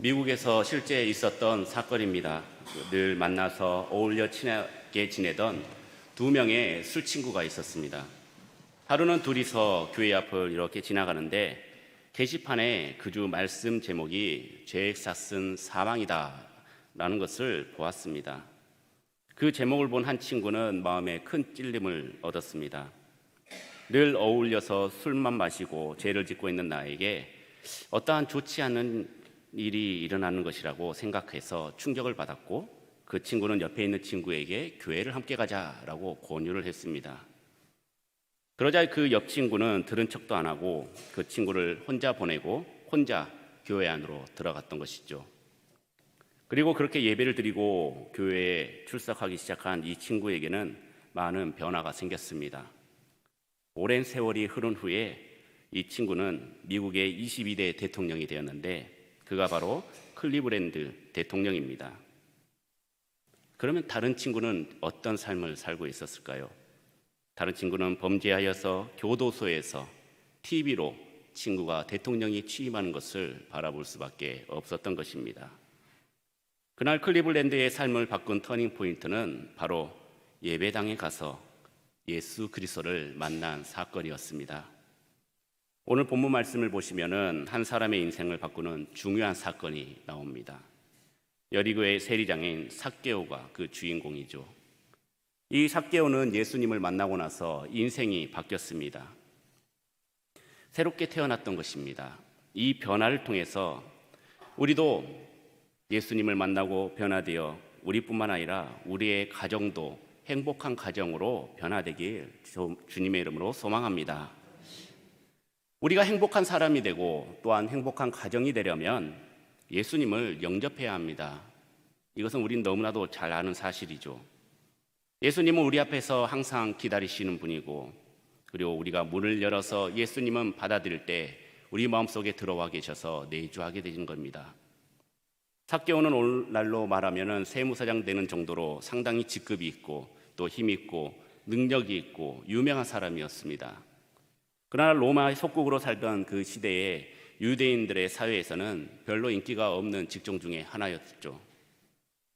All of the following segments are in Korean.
미국에서 실제 있었던 사건입니다. 늘 만나서 어울려 친하게 지내던 두 명의 술 친구가 있었습니다. 하루는 둘이서 교회 앞을 이렇게 지나가는데 게시판에 그 주 말씀 제목이 죄 쌌은 사망이다 라는 것을 보았습니다. 그 제목을 본 한 친구는 마음에 큰 찔림을 얻었습니다. 늘 어울려서 술만 마시고 죄를 짓고 있는 나에게 어떠한 좋지 않은 일이 일어나는 것이라고 생각해서 충격을 받았고, 그 친구는 옆에 있는 친구에게 교회를 함께 가자라고 권유를 했습니다. 그러자 그 옆 친구는 들은 척도 안 하고 그 친구를 혼자 보내고 혼자 교회 안으로 들어갔던 것이죠. 그리고 그렇게 예배를 드리고 교회에 출석하기 시작한 이 친구에게는 많은 변화가 생겼습니다. 오랜 세월이 흐른 후에 이 친구는 미국의 22대 대통령이 되었는데, 그가 바로 클리브랜드 대통령입니다. 그러면 다른 친구는 어떤 삶을 살고 있었을까요? 다른 친구는 범죄하여서 교도소에서 TV로 친구가 대통령이 취임하는 것을 바라볼 수밖에 없었던 것입니다. 그날 클리블랜드의 삶을 바꾼 터닝 포인트는 바로 예배당에 가서 예수 그리스도를 만난 사건이었습니다. 오늘 본문 말씀을 보시면은 한 사람의 인생을 바꾸는 중요한 사건이 나옵니다. 여리고의 세리장인 삭개오가 그 주인공이죠. 이 삭개오는 예수님을 만나고 나서 인생이 바뀌었습니다. 새롭게 태어났던 것입니다. 이 변화를 통해서 우리도 예수님을 만나고 변화되어 우리뿐만 아니라 우리의 가정도 행복한 가정으로 변화되길 주님의 이름으로 소망합니다. 우리가 행복한 사람이 되고 또한 행복한 가정이 되려면 예수님을 영접해야 합니다. 이것은 우린 너무나도 잘 아는 사실이죠. 예수님은 우리 앞에서 항상 기다리시는 분이고, 그리고 우리가 문을 열어서 예수님은 받아들일 때 우리 마음속에 들어와 계셔서 내주하게 되는 겁니다. 삭개오는 오늘날로 말하면 세무사장 되는 정도로 상당히 직급이 있고 또 힘이 있고 능력이 있고 유명한 사람이었습니다. 그러나 로마의 속국으로 살던 그 시대에 유대인들의 사회에서는 별로 인기가 없는 직종 중에 하나였죠.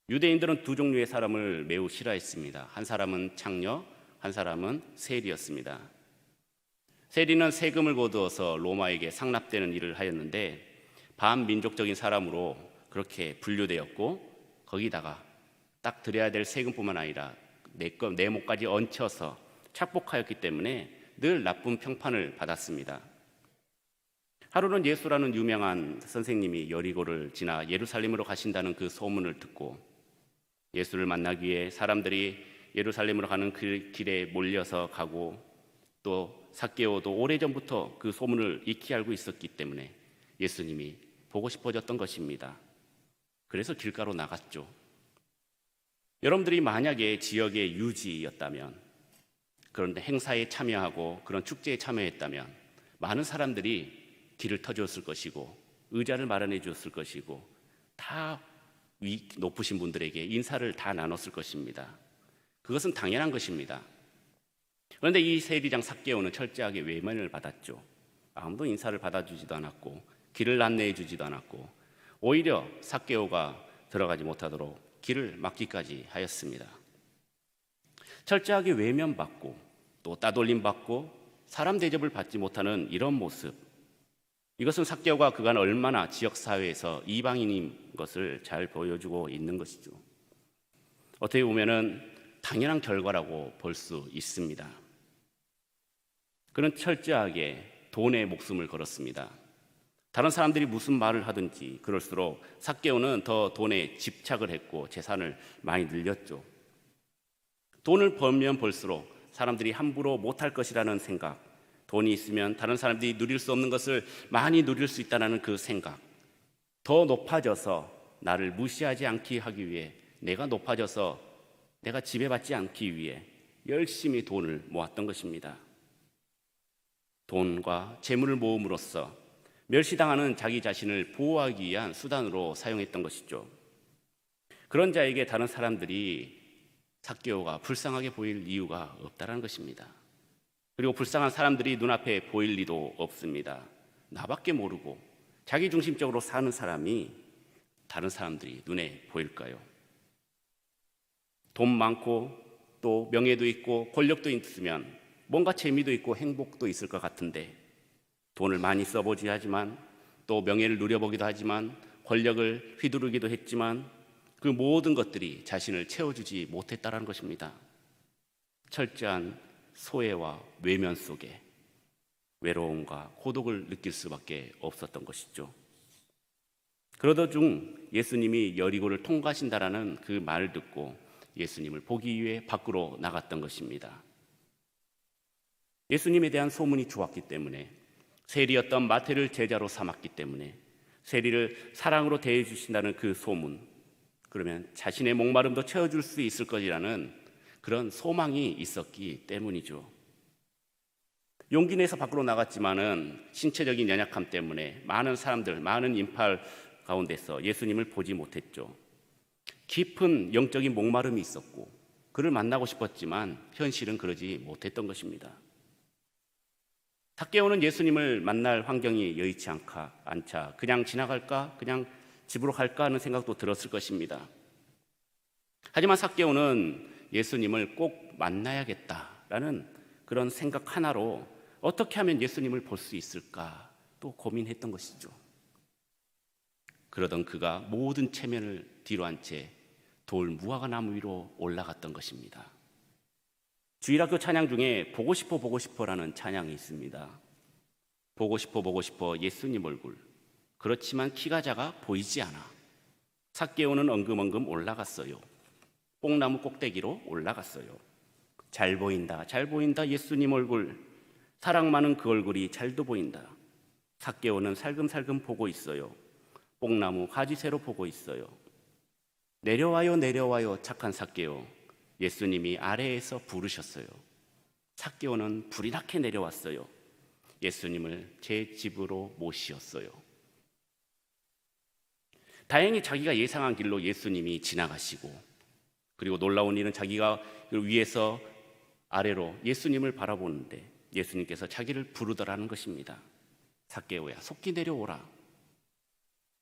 유대인들은 두 종류의 사람을 매우 싫어했습니다. 한 사람은 창녀, 한 사람은 세리였습니다. 세리는 세금을 거두어서 로마에게 상납되는 일을 하였는데 반민족적인 사람으로 그렇게 분류되었고, 거기다가 딱 드려야 될 세금뿐만 아니라 내 목까지 얹혀서 착복하였기 때문에 늘 나쁜 평판을 받았습니다. 하루는 예수라는 유명한 선생님이 여리고를 지나 예루살렘으로 가신다는 그 소문을 듣고 예수를 만나기 위해 사람들이 예루살렘으로 가는 그 길에 몰려서 가고, 또 삭개오도 오래전부터 그 소문을 익히 알고 있었기 때문에 예수님이 보고 싶어졌던 것입니다. 그래서 길가로 나갔죠. 여러분들이 만약에 지역의 유지였다면, 그런데 행사에 참여하고 그런 축제에 참여했다면 많은 사람들이 길을 터줬을 것이고 의자를 마련해 줬을 것이고 다 높으신 분들에게 인사를 다 나눴을 것입니다. 그것은 당연한 것입니다. 그런데 이 세리장 삭개오는 철저하게 외면을 받았죠. 아무도 인사를 받아주지도 않았고 길을 안내해 주지도 않았고 오히려 삭개오가 들어가지 못하도록 길을 막기까지 하였습니다. 철저하게 외면받고 또 따돌림받고 사람 대접을 받지 못하는 이런 모습, 이것은 삭개오가 그간 얼마나 지역사회에서 이방인인 것을 잘 보여주고 있는 것이죠. 어떻게 보면 당연한 결과라고 볼 수 있습니다. 그는 철저하게 돈에 목숨을 걸었습니다. 다른 사람들이 무슨 말을 하든지 그럴수록 삭개오는 더 돈에 집착을 했고 재산을 많이 늘렸죠. 돈을 벌면 벌수록 사람들이 함부로 못할 것이라는 생각, 돈이 있으면 다른 사람들이 누릴 수 없는 것을 많이 누릴 수 있다는 그 생각, 더 높아져서 나를 무시하지 않게 하기 위해, 내가 높아져서 내가 지배받지 않기 위해 열심히 돈을 모았던 것입니다. 돈과 재물을 모음으로써 멸시당하는 자기 자신을 보호하기 위한 수단으로 사용했던 것이죠. 그런 자에게 다른 사람들이 삭개오가 불쌍하게 보일 이유가 없다는 것입니다. 그리고 불쌍한 사람들이 눈앞에 보일 리도 없습니다. 나밖에 모르고 자기중심적으로 사는 사람이 다른 사람들이 눈에 보일까요? 돈 많고 또 명예도 있고 권력도 있으면 뭔가 재미도 있고 행복도 있을 것 같은데, 돈을 많이 써보지 하지만 또 명예를 누려보기도 하지만 권력을 휘두르기도 했지만 그 모든 것들이 자신을 채워주지 못했다라는 것입니다. 철저한 소외와 외면 속에 외로움과 고독을 느낄 수밖에 없었던 것이죠. 그러던 중 예수님이 여리고를 통과하신다라는 그 말을 듣고 예수님을 보기 위해 밖으로 나갔던 것입니다. 예수님에 대한 소문이 좋았기 때문에, 세리였던 마태를 제자로 삼았기 때문에, 세리를 사랑으로 대해 주신다는 그 소문, 그러면 자신의 목마름도 채워줄 수 있을 것이라는 그런 소망이 있었기 때문이죠. 용기 내서 밖으로 나갔지만은 신체적인 연약함 때문에 많은 사람들, 많은 인파 가운데서 예수님을 보지 못했죠. 깊은 영적인 목마름이 있었고 그를 만나고 싶었지만 현실은 그러지 못했던 것입니다. 삭개오는 예수님을 만날 환경이 여의치 않자 그냥 지나갈까, 그냥 집으로 갈까 하는 생각도 들었을 것입니다. 하지만 삭개오는 예수님을 꼭 만나야겠다라는 그런 생각 하나로 어떻게 하면 예수님을 볼 수 있을까 또 고민했던 것이죠. 그러던 그가 모든 체면을 뒤로 한 채 돌 무화과 나무 위로 올라갔던 것입니다. 주일학교 찬양 중에 보고 싶어라는 찬양이 있습니다. 보고 싶어 예수님 얼굴. 그렇지만 키가 작아 보이지 않아. 삭개오는 엉금엉금 올라갔어요. 뽕나무 꼭대기로 올라갔어요. 잘 보인다 예수님 얼굴. 사랑 많은 그 얼굴이 잘도 보인다. 삭개오는 살금살금 보고 있어요. 뽕나무 가지새로 보고 있어요. 내려와요 착한 삭개오. 예수님이 아래에서 부르셨어요. 삭개오는 불이 나게 내려왔어요. 예수님을 제 집으로 모시었어요. 다행히 자기가 예상한 길로 예수님이 지나가시고, 그리고 놀라운 일은 자기가 위에서 아래로 예수님을 바라보는데 예수님께서 자기를 부르더라는 것입니다. 삭개오야, 속히 내려오라.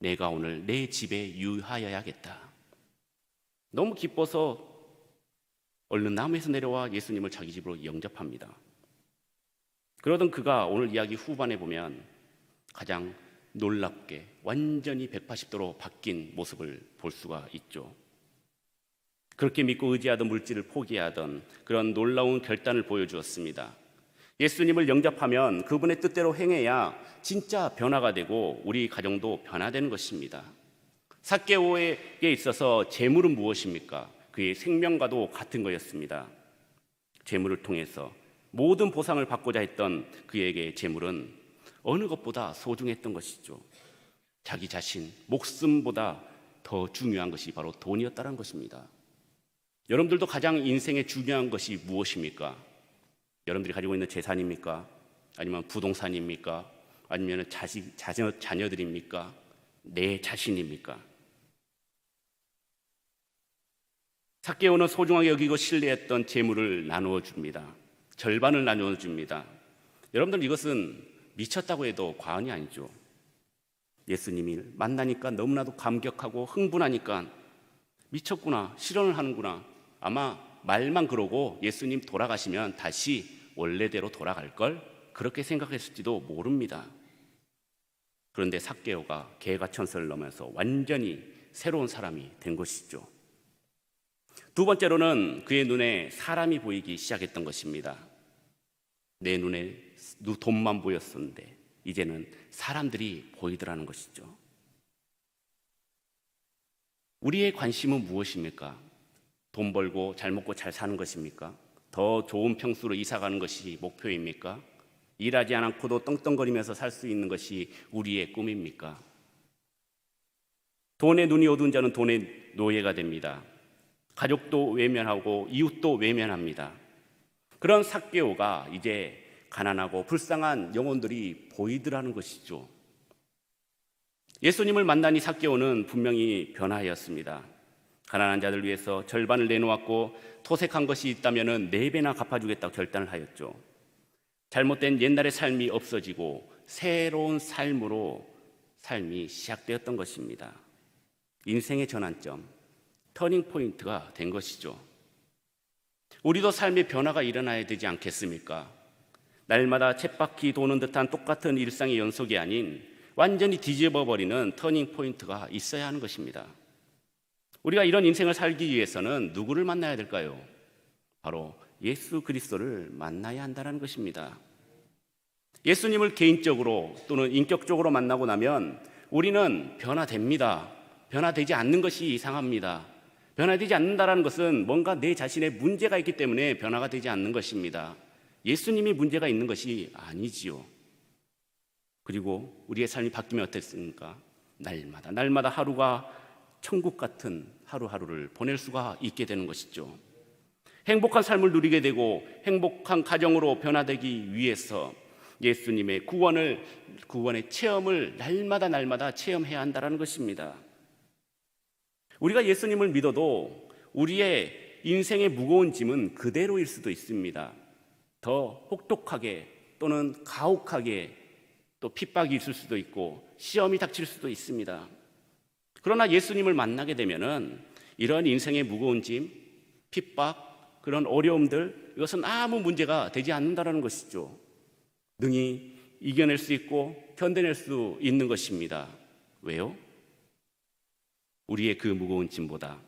내가 오늘 내 집에 유하여야겠다. 너무 기뻐서 얼른 나무에서 내려와 예수님을 자기 집으로 영접합니다. 그러던 그가 오늘 이야기 후반에 보면 가장 놀랍게 완전히 180도로 바뀐 모습을 볼 수가 있죠. 그렇게 믿고 의지하던 물질을 포기하던 그런 놀라운 결단을 보여주었습니다. 예수님을 영접하면 그분의 뜻대로 행해야 진짜 변화가 되고 우리 가정도 변화되는 것입니다. 삭개오에게 있어서 재물은 무엇입니까? 그의 생명과도 같은 거였습니다. 재물을 통해서 모든 보상을 받고자 했던 그에게 재물은 어느 것보다 소중했던 것이죠. 자기 자신, 목숨보다 더 중요한 것이 바로 돈이었다는 것입니다. 여러분들도 가장 인생에 중요한 것이 무엇입니까? 여러분들이 가지고 있는 재산입니까? 아니면 부동산입니까? 아니면 자녀들입니까? 내 자신입니까? 삭개오는 소중하게 여기고 신뢰했던 재물을 나누어 줍니다. 절반을 나누어 줍니다. 여러분들, 이것은 미쳤다고 해도 과언이 아니죠. 예수님을 만나니까 너무나도 감격하고 흥분하니까 미쳤구나, 실현을 하는구나, 아마 말만 그러고 예수님 돌아가시면 다시 원래대로 돌아갈걸, 그렇게 생각했을지도 모릅니다. 그런데 삭개오가 개가천선을 넘어서 완전히 새로운 사람이 된 것이죠. 두 번째로는 그의 눈에 사람이 보이기 시작했던 것입니다. 내 눈에 돈만 보였었는데 이제는 사람들이 보이더라는 것이죠. 우리의 관심은 무엇입니까? 돈 벌고 잘 먹고 잘 사는 것입니까? 더 좋은 평수로 이사가는 것이 목표입니까? 일하지 않고도 떵떵거리면서 살 수 있는 것이 우리의 꿈입니까? 돈에 눈이 어두운 자는 돈의 노예가 됩니다. 가족도 외면하고 이웃도 외면합니다. 그런 삭개오가 이제 가난하고 불쌍한 영혼들이 보이더라는 것이죠. 예수님을 만나니 삭개오는 분명히 변화하였습니다. 가난한 자들 위해서 절반을 내놓았고 토색한 것이 있다면 4배나 갚아주겠다고 결단을 하였죠. 잘못된 옛날의 삶이 없어지고 새로운 삶으로 삶이 시작되었던 것입니다. 인생의 전환점, 터닝 포인트가 된 것이죠. 우리도 삶의 변화가 일어나야 되지 않겠습니까? 날마다 쳇바퀴 도는 듯한 똑같은 일상의 연속이 아닌 완전히 뒤집어버리는 터닝 포인트가 있어야 하는 것입니다. 우리가 이런 인생을 살기 위해서는 누구를 만나야 될까요? 바로 예수 그리스도를 만나야 한다는 것입니다. 예수님을 개인적으로 또는 인격적으로 만나고 나면 우리는 변화됩니다. 변화되지 않는 것이 이상합니다. 변화되지 않는다는 것은 뭔가 내 자신의 문제가 있기 때문에 변화가 되지 않는 것입니다. 예수님이 문제가 있는 것이 아니지요. 그리고 우리의 삶이 바뀌면 어땠습니까? 날마다 하루가 천국 같은 하루하루를 보낼 수가 있게 되는 것이죠. 행복한 삶을 누리게 되고 행복한 가정으로 변화되기 위해서 예수님의 구원의 체험을 날마다 체험해야 한다는 것입니다. 우리가 예수님을 믿어도 우리의 인생의 무거운 짐은 그대로일 수도 있습니다. 더 혹독하게 또는 가혹하게 또 핍박이 있을 수도 있고 시험이 닥칠 수도 있습니다. 그러나 예수님을 만나게 되면은 이런 인생의 무거운 짐, 핍박, 그런 어려움들, 이것은 아무 문제가 되지 않는다는 것이죠. 능히 이겨낼 수 있고 견뎌낼 수 있는 것입니다. 왜요? 우리의 그 무거운 짐보다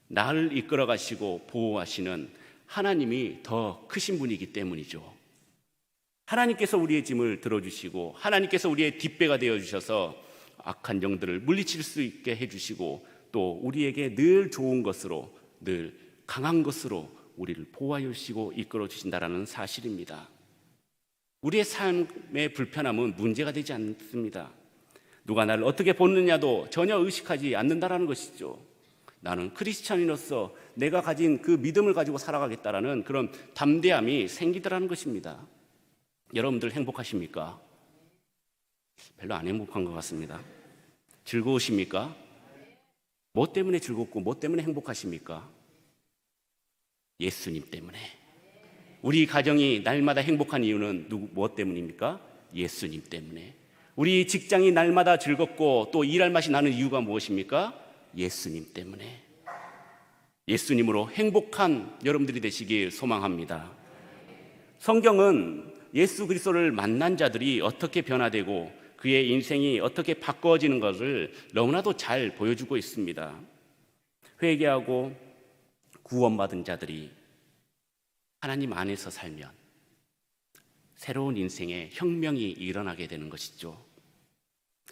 나를 이끌어 가시고 보호하시는 하나님이 더 크신 분이기 때문이죠. 하나님께서 우리의 짐을 들어주시고 하나님께서 우리의 뒷배가 되어주셔서 악한 영들을 물리칠 수 있게 해주시고 또 우리에게 늘 좋은 것으로, 늘 강한 것으로 우리를 보호하여 주시고 이끌어 주신다는 사실입니다. 우리의 삶의 불편함은 문제가 되지 않습니다. 누가 나를 어떻게 보느냐도 전혀 의식하지 않는다는 것이죠. 나는 크리스찬인으로서 내가 가진 그 믿음을 가지고 살아가겠다라는 그런 담대함이 생기더라는 것입니다. 여러분들 행복하십니까? 별로 안 행복한 것 같습니다. 즐거우십니까? 뭐 때문에 즐겁고 뭐 때문에 행복하십니까? 예수님 때문에. 우리 가정이 날마다 행복한 이유는 무엇 때문입니까? 예수님 때문에. 우리 직장이 날마다 즐겁고 또 일할 맛이 나는 이유가 무엇입니까? 예수님 때문에. 예수님으로 행복한 여러분들이 되시길 소망합니다. 성경은 예수 그리스도를 만난 자들이 어떻게 변화되고 그의 인생이 어떻게 바꿔지는 것을 너무나도 잘 보여주고 있습니다. 회개하고 구원받은 자들이 하나님 안에서 살면 새로운 인생의 혁명이 일어나게 되는 것이죠.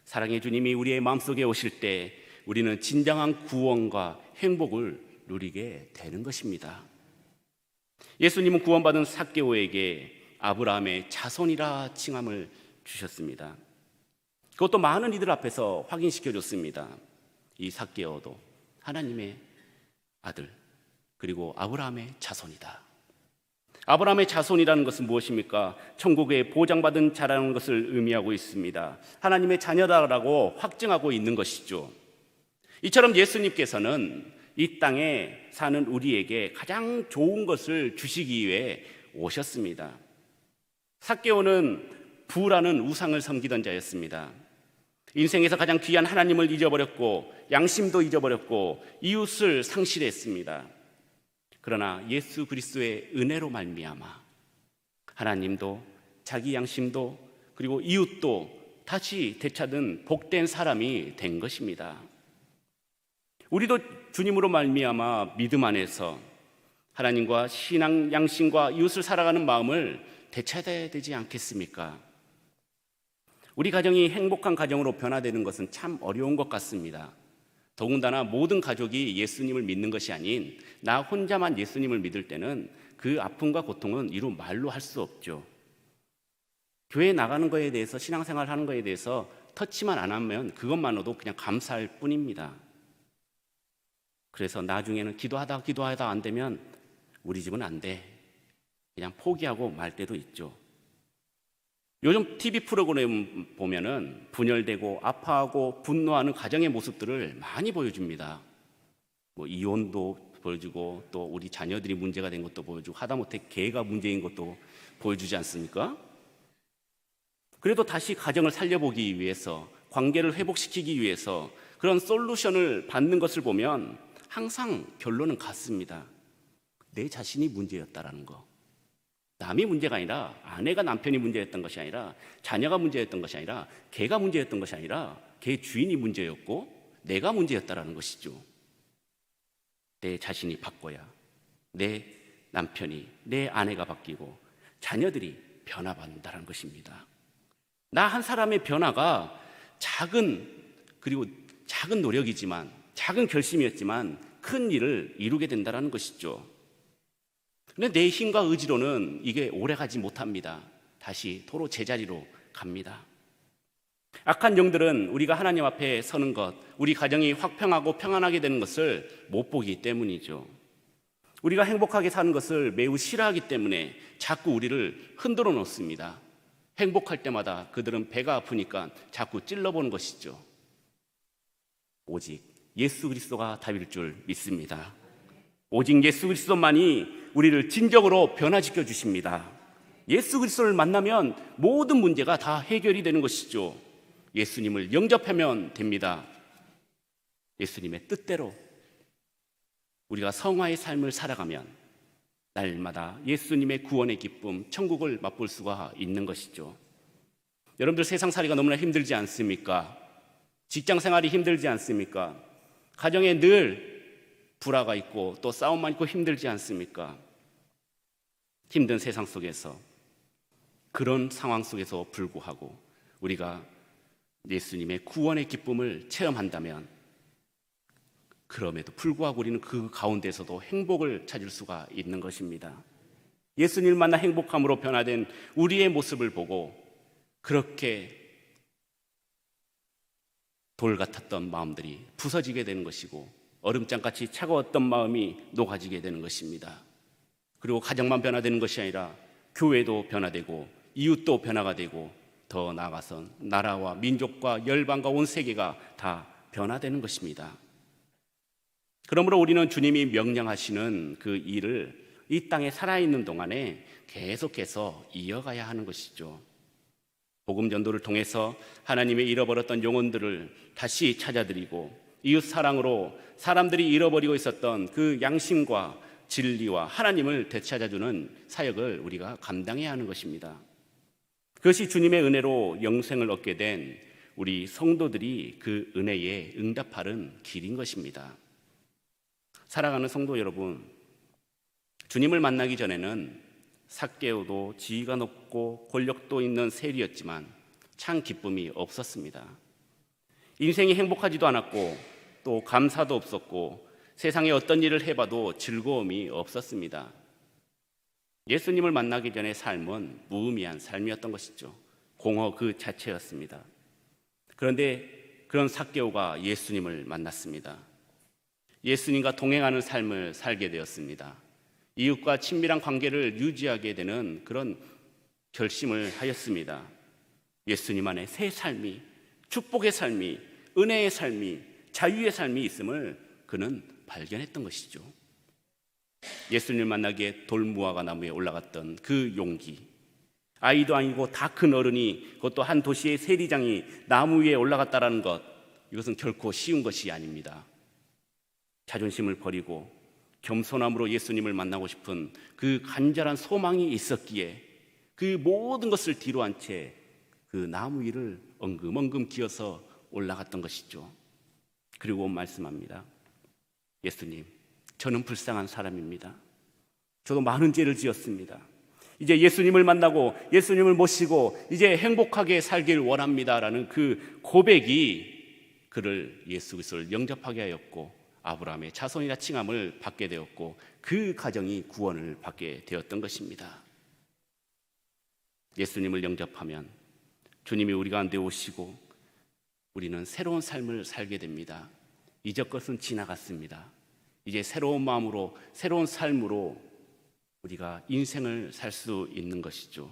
사랑의 주님이 우리의 마음속에 오실 때 우리는 진정한 구원과 행복을 누리게 되는 것입니다. 예수님은 구원받은 삭개오에게 아브라함의 자손이라 칭함을 주셨습니다. 그것도 많은 이들 앞에서 확인시켜 줬습니다. 이 삭개오도 하나님의 아들 그리고 아브라함의 자손이다. 아브라함의 자손이라는 것은 무엇입니까? 천국에 보장받은 자라는 것을 의미하고 있습니다. 하나님의 자녀다라고 확증하고 있는 것이죠. 이처럼 예수님께서는 이 땅에 사는 우리에게 가장 좋은 것을 주시기 위해 오셨습니다. 삭개오는 부라는 우상을 섬기던 자였습니다. 인생에서 가장 귀한 하나님을 잊어버렸고 양심도 잊어버렸고 이웃을 상실했습니다. 그러나 예수 그리스도의 은혜로 말미암아 하나님도 자기 양심도 그리고 이웃도 다시 되찾은 복된 사람이 된 것입니다. 우리도 주님으로 말미암아 믿음 안에서 하나님과 신앙 양심과 이웃을 살아가는 마음을 되찾아야 되지 않겠습니까? 우리 가정이 행복한 가정으로 변화되는 것은 참 어려운 것 같습니다. 더군다나 모든 가족이 예수님을 믿는 것이 아닌 나 혼자만 예수님을 믿을 때는 그 아픔과 고통은 이루 말로 할 수 없죠. 교회에 나가는 것에 대해서 신앙생활 하는 것에 대해서 터치만 안 하면 그것만으로도 그냥 감사할 뿐입니다. 그래서 나중에는 기도하다 안 되면 우리 집은 안 돼. 그냥 포기하고 말 때도 있죠. 요즘 TV 프로그램 보면은 분열되고 아파하고 분노하는 가정의 모습들을 많이 보여줍니다. 뭐 이혼도 보여주고 또 우리 자녀들이 문제가 된 것도 보여주고 하다못해 개가 문제인 것도 보여주지 않습니까? 그래도 다시 가정을 살려보기 위해서 관계를 회복시키기 위해서 그런 솔루션을 받는 것을 보면 항상 결론은 같습니다. 내 자신이 문제였다라는 거. 남이 문제가 아니라, 아내가 남편이 문제였던 것이 아니라, 자녀가 문제였던 것이 아니라, 개가 문제였던 것이 아니라 개 주인이 문제였고 내가 문제였다라는 것이죠. 내 자신이 바꿔야 내 남편이, 내 아내가 바뀌고 자녀들이 변화받는다는 것입니다. 나 한 사람의 변화가 작은 노력이지만, 작은 결심이었지만 큰 일을 이루게 된다는 것이죠. 근데 내 힘과 의지로는 이게 오래가지 못합니다. 다시 도로 제자리로 갑니다. 악한 영들은 우리가 하나님 앞에 서는 것, 우리 가정이 화평하고 평안하게 되는 것을 못 보기 때문이죠. 우리가 행복하게 사는 것을 매우 싫어하기 때문에 자꾸 우리를 흔들어 놓습니다. 행복할 때마다 그들은 배가 아프니까 자꾸 찔러보는 것이죠. 오직 예수 그리스도가 답일 줄 믿습니다. 오직 예수 그리스도만이 우리를 진정으로 변화시켜 주십니다. 예수 그리스도를 만나면 모든 문제가 다 해결이 되는 것이죠. 예수님을 영접하면 됩니다. 예수님의 뜻대로 우리가 성화의 삶을 살아가면 날마다 예수님의 구원의 기쁨, 천국을 맛볼 수가 있는 것이죠. 여러분들 세상살이가 너무나 힘들지 않습니까? 직장생활이 힘들지 않습니까? 가정에 늘 불화가 있고 또 싸움만 있고 힘들지 않습니까? 힘든 세상 속에서, 그런 상황 속에서 불구하고 우리가 예수님의 구원의 기쁨을 체험한다면, 그럼에도 불구하고 우리는 그 가운데서도 행복을 찾을 수가 있는 것입니다. 예수님을 만나 행복함으로 변화된 우리의 모습을 보고 그렇게 돌 같았던 마음들이 부서지게 되는 것이고, 얼음장같이 차가웠던 마음이 녹아지게 되는 것입니다. 그리고 가정만 변화되는 것이 아니라 교회도 변화되고 이웃도 변화가 되고, 더 나아가선 나라와 민족과 열방과 온 세계가 다 변화되는 것입니다. 그러므로 우리는 주님이 명령하시는 그 일을 이 땅에 살아있는 동안에 계속해서 이어가야 하는 것이죠. 복음 전도를 통해서 하나님의 잃어버렸던 영혼들을 다시 찾아드리고, 이웃 사랑으로 사람들이 잃어버리고 있었던 그 양심과 진리와 하나님을 되찾아주는 사역을 우리가 감당해야 하는 것입니다. 그것이 주님의 은혜로 영생을 얻게 된 우리 성도들이 그 은혜에 응답하는 길인 것입니다. 살아가는 성도 여러분, 주님을 만나기 전에는 삭개오도 지위가 높고 권력도 있는 세리였지만 참 기쁨이 없었습니다. 인생이 행복하지도 않았고 또 감사도 없었고 세상에 어떤 일을 해봐도 즐거움이 없었습니다. 예수님을 만나기 전의 삶은 무의미한 삶이었던 것이죠. 공허 그 자체였습니다. 그런데 그런 삭개오가 예수님을 만났습니다. 예수님과 동행하는 삶을 살게 되었습니다. 이웃과 친밀한 관계를 유지하게 되는 그런 결심을 하였습니다. 예수님 안에 새 삶이, 축복의 삶이, 은혜의 삶이, 자유의 삶이 있음을 그는 발견했던 것이죠. 예수님을 만나기에 돌무화과 나무에 올라갔던 그 용기, 아이도 아니고 다 큰 어른이, 그것도 한 도시의 세리장이 나무 위에 올라갔다라는 것, 이것은 결코 쉬운 것이 아닙니다. 자존심을 버리고 겸손함으로 예수님을 만나고 싶은 그 간절한 소망이 있었기에 그 모든 것을 뒤로 한 채 그 나무 위를 엉금엉금 기어서 올라갔던 것이죠. 그리고 말씀합니다. 예수님, 저는 불쌍한 사람입니다. 저도 많은 죄를 지었습니다. 이제 예수님을 만나고 예수님을 모시고 이제 행복하게 살길 원합니다라는 그 고백이 그를 예수 그리스도를 영접하게 하였고, 아브라함의 자손이라 칭함을 받게 되었고, 그 가정이 구원을 받게 되었던 것입니다. 예수님을 영접하면 주님이 우리 가운데 오시고 우리는 새로운 삶을 살게 됩니다. 이전 것은 지나갔습니다. 이제 새로운 마음으로, 새로운 삶으로 우리가 인생을 살 수 있는 것이죠.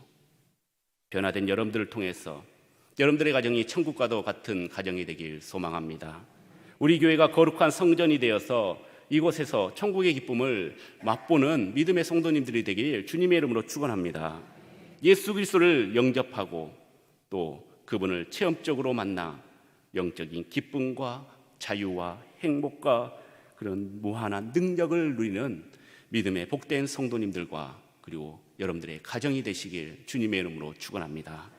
변화된 여러분들을 통해서 여러분들의 가정이 천국과도 같은 가정이 되길 소망합니다. 우리 교회가 거룩한 성전이 되어서 이곳에서 천국의 기쁨을 맛보는 믿음의 성도님들이 되길 주님의 이름으로 축원합니다. 예수 그리스도를 영접하고 또 그분을 체험적으로 만나 영적인 기쁨과 자유와 행복과 그런 무한한 능력을 누리는 믿음의 복된 성도님들과 그리고 여러분들의 가정이 되시길 주님의 이름으로 축원합니다.